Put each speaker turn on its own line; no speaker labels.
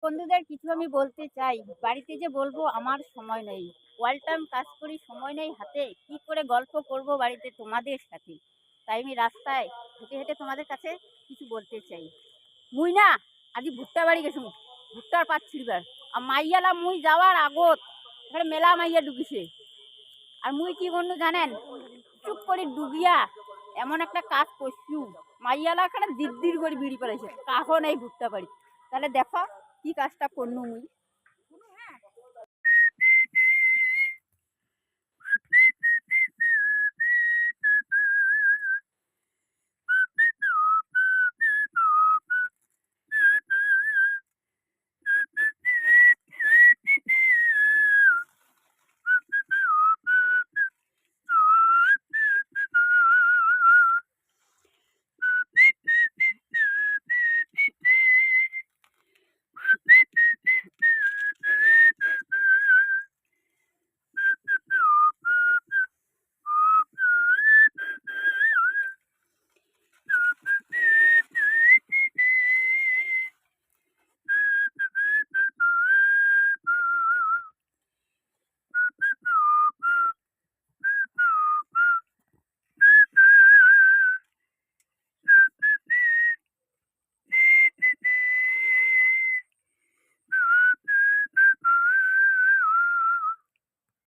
বন্ধুদের কিছু আমি বলতে চাই। বাড়িতে যে বলবো আমার সময় নেই। অল টাইম কাজ করি, সময় নেই হাতে। কি করে গল্প করব বাড়িতে তোমাদের সাথে? তাই আমি রাস্তায় হেঁটে, হেঁটে তোমাদের কাছে কিছু বলতে চাই। মুই না আজি ভুট্টা বাড়ি গেছুম, ভুট্টার পাত ছিঁড়বার। আর মাইয়ালা মুই যাওয়ার আগত এখানে মেলা মাইয়া ঢুকিছে। আর মুই কি করনু জানেন? চুপ করে ডুবিয়া এমন একটা কাজ করছু, মাইয়ালা এখানে দির দির করে বিড়ি পেলাইছে। কাহন এই ভুট্টা বাড়ি। তাহলে দেখো কি কাজটা করনু মুই।